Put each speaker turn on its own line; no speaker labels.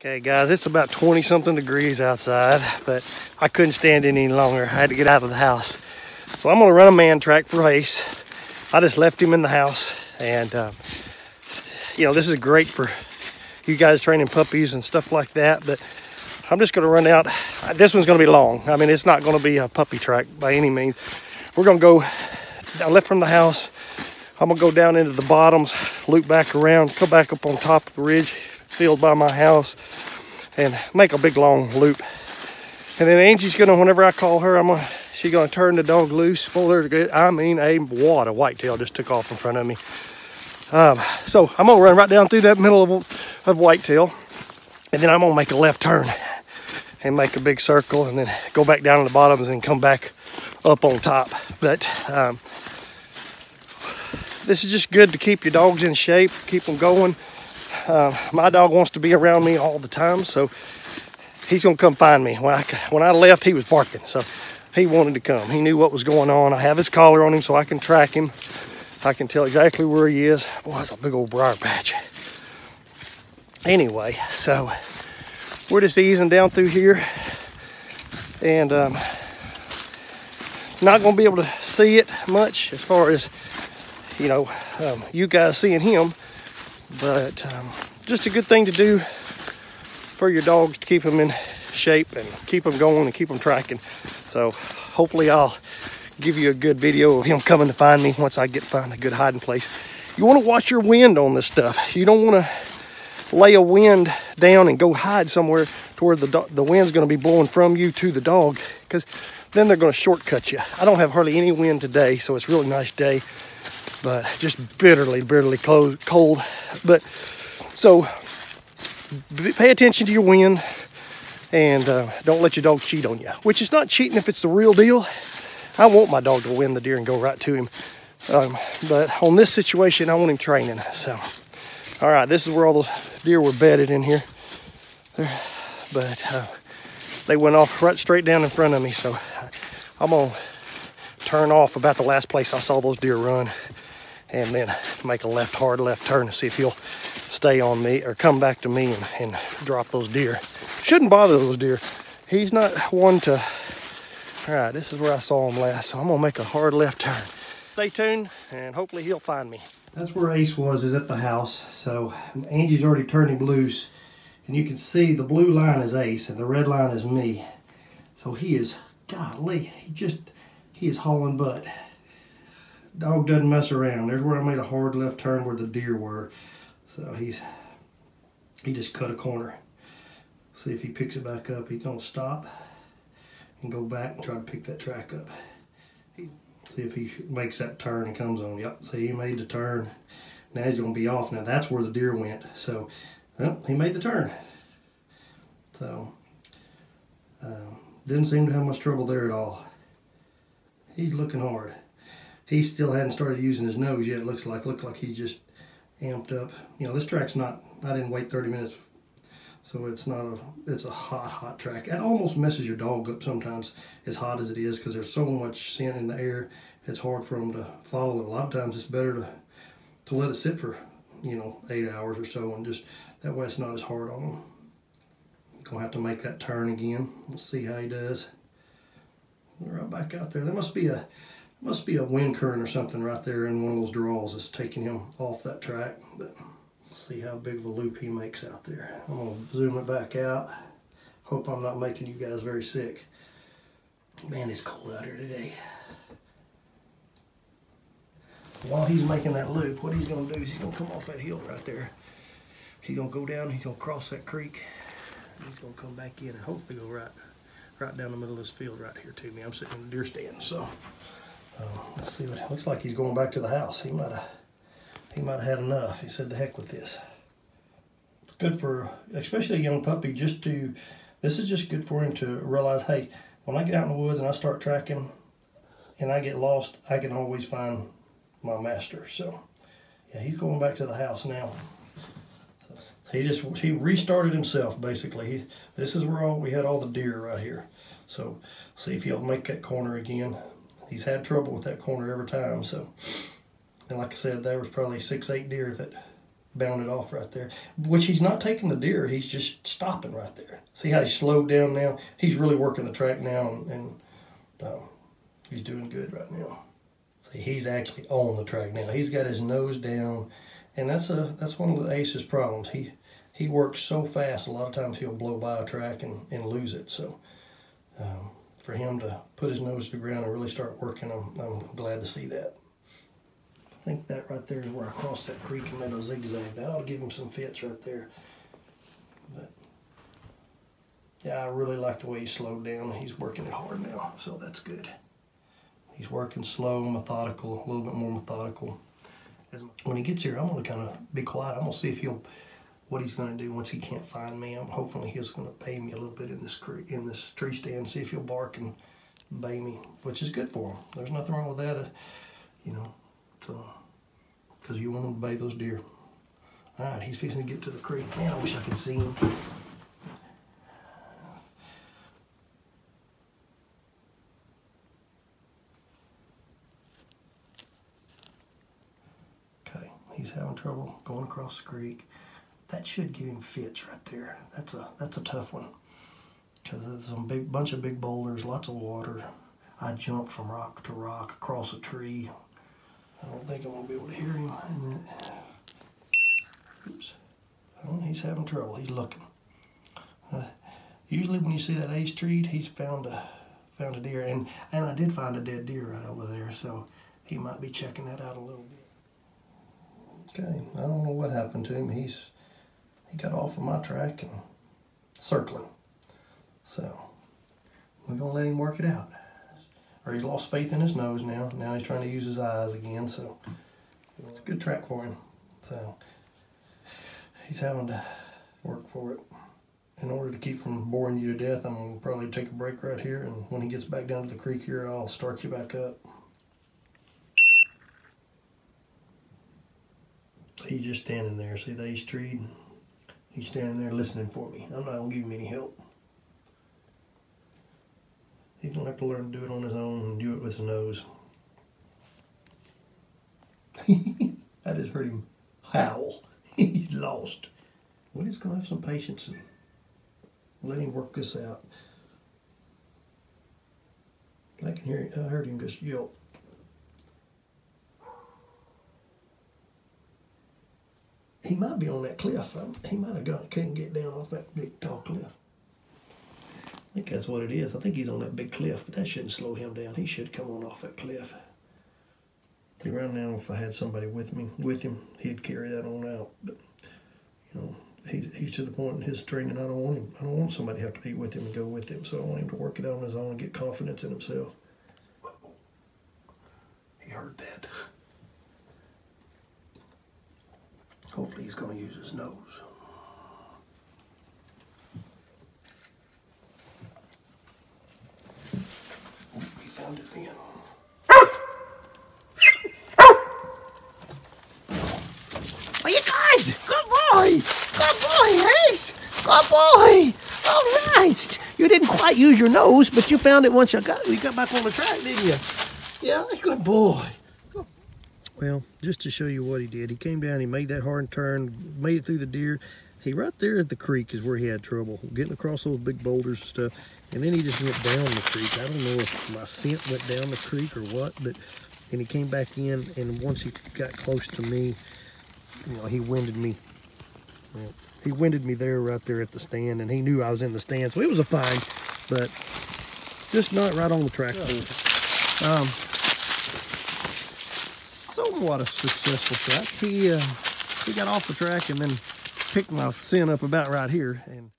Okay guys, it's about 20 something degrees outside, but I couldn't stand it any longer. I had to get out of the house. So I'm gonna run a man track for Ace. I just left him in the house, and you know, this is great for you guys training puppies and stuff like that, but I'm just gonna run out. This one's gonna be long. I mean, it's not gonna be a puppy track by any means. We're gonna go, I left from the house. I'm gonna go down into the bottoms, loop back around, come back up on top of the ridge field by my house, and make a big long loop. And then Angie's gonna, whenever I call her, she's gonna turn the dog loose. Pull her to get, I mean, a whitetail just took off in front of me. So I'm gonna run right down through that middle of whitetail, and then I'm gonna make a left turn and make a big circle, and then go back down to the bottoms and come back up on top. But this is just good to keep your dogs in shape, keep them going. My dog wants to be around me all the time, so he's gonna come find me. When I left, he was barking, so he wanted to come. He knew what was going on. I have his collar on him so I can track him. I can tell exactly where he is. Boy, that's a big old briar patch. Anyway, so we're just easing down through here, and not gonna be able to see it much as far as, you know, you guys seeing him, but just a good thing to do for your dogs to keep them in shape and keep them going and keep them tracking. So hopefully I'll give you a good video of him coming to find me once I find a good hiding place. You want to watch your wind on this stuff. You don't want to lay a wind down and go hide somewhere to where the wind's going to be blowing from you to the dog, because then they're going to shortcut you. I don't have hardly any wind today, so it's a really nice day, but just bitterly cold. But so pay attention to your wind, and don't let your dog cheat on you, which is not cheating if it's the real deal. I want my dog to win the deer and go right to him, but on this situation I want him training. So all right, this is where all those deer were bedded in here there, but they went off right straight down in front of me, so I'm gonna turn off about the last place I saw those deer run, and then make a hard left turn to see if he'll stay on me or come back to me and drop those deer. Shouldn't bother those deer. He's not one to. All right, this is where I saw him last, so I'm gonna make a hard left turn. Stay tuned, and hopefully he'll find me. That's where Ace was, is at the house. So Angie's already turned him loose, and you can see the blue line is Ace and the red line is me. So he is, golly, he is hauling butt. Dog doesn't mess around. There's where I made a hard left turn where the deer were. So he just cut a corner. See if he picks it back up. He's gonna stop and go back and try to pick that track up. See if he makes that turn and comes on. Yep, see, he made the turn. Now he's gonna be off. Now that's where the deer went. So, well, he made the turn. So, didn't seem to have much trouble there at all. He's looking hard. He still hadn't started using his nose yet. It looked like he's just amped up. You know, this track's not, I didn't wait 30 minutes, so it's a hot track. It almost messes your dog up sometimes, as hot as it is, because there's so much scent in the air. It's hard for them to follow it. A lot of times it's better to let it sit for, you know, 8 hours or so, and just that way it's not as hard on them. Gonna have to make that turn again. Let's see how he does. Right back out there. There must be a wind current or something right there in one of those draws that's taking him off that track. But let's see how big of a loop he makes out there. I'm gonna zoom it back out. Hope I'm not making you guys very sick. Man, it's cold out here today. While he's making that loop, what he's gonna do is he's gonna come off that hill right there. He's gonna go down, he's gonna cross that creek. He's gonna come back in and hopefully go right down the middle of this field right here to me. I'm sitting in the deer stand, so let's see what it looks like. He's going back to the house. He might have had enough. He said, "The heck with this." It's good for, especially a young puppy, this is just good for him to realize, hey, when I get out in the woods and I start tracking and I get lost, I can always find my master. So yeah, he's going back to the house now. He restarted himself, basically. This is where we had all the deer right here. So see if he'll make that corner again. He's had trouble with that corner every time. So, and like I said, there was probably 6, 8 deer that bounded off right there, which he's not taking the deer. He's just stopping right there. See how he slowed down now? He's really working the track now, and he's doing good right now. See, he's actually on the track now. He's got his nose down, and that's one of the Ace's problems. He works so fast, a lot of times he'll blow by a track and lose it. So for him to put his nose to the ground and really start working, I'm glad to see that. I think that right there is where I crossed that creek and made a zigzag. That ought to give him some fits right there. But yeah, I really like the way he slowed down. He's working it hard now, so that's good. He's working slow, methodical, a little bit more methodical. When he gets here, I'm going to kind of be quiet. I'm going to see if what he's going to do once he can't find me. Hopefully he's going to bay me a little bit in this tree stand, see if he'll bark and bay me, which is good for him. There's nothing wrong with that, you know. Because you want him to bay those deer. All right, he's fixing to get to the creek. Man, I wish I could see him. Okay, he's having trouble going across the creek. That should give him fits right there. That's a tough one. Because there's a bunch of big boulders, lots of water. I jumped from rock to rock across a tree. I don't think I'm going to be able to hear him. Oops. Oh, he's having trouble. He's looking. Usually when you see that ace tree, he's found a deer. And I did find a dead deer right over there, so he might be checking that out a little bit. Okay, I don't know what happened to him. He got off of my track and circling. So we're going to let him work it out. Or he's lost faith in his nose now. Now he's trying to use his eyes again, so it's a good track for him. So he's having to work for it. In order to keep from boring you to death, I'm going to probably take a break right here, and when he gets back down to the creek here, I'll start you back up. He's just standing there. See the ace tree? He's standing there listening for me. I'm not going to give him any help. He's going to have to learn to do it on his own and do it with his nose. I just heard him howl. He's lost. We're just going to have some patience and let him work this out. I can hear. I heard him just yelp. He might be on that cliff. He might have couldn't get down off that big tall cliff. I think that's what it is. I think he's on that big cliff, but that shouldn't slow him down. He should come on off that cliff. Right now, if I had somebody with him, he'd carry that on out. But you know, he's to the point in his training. I don't want somebody to have to be with him and go with him. So I want him to work it out on his own and get confidence in himself. He heard that. Hopefully, he's going to use his nose. Found it then.
Well, you guys, good boy, Ace, good boy. All right, you didn't quite use your nose, but you found it once you got back on the track, didn't you?
Yeah, good boy. Well, just to show you what he did, he came down, he made that hard turn, made it through the deer. Right there at the creek is where he had trouble, getting across those big boulders and stuff. And then he just went down the creek. I don't know if my scent went down the creek or what, and he came back in, and once he got close to me, you know, he winded me. Well, he winded me right there at the stand, and he knew I was in the stand, so it was a fine, but just not right on the track. Somewhat a successful track. He got off the track and then picked my scent up about right here, and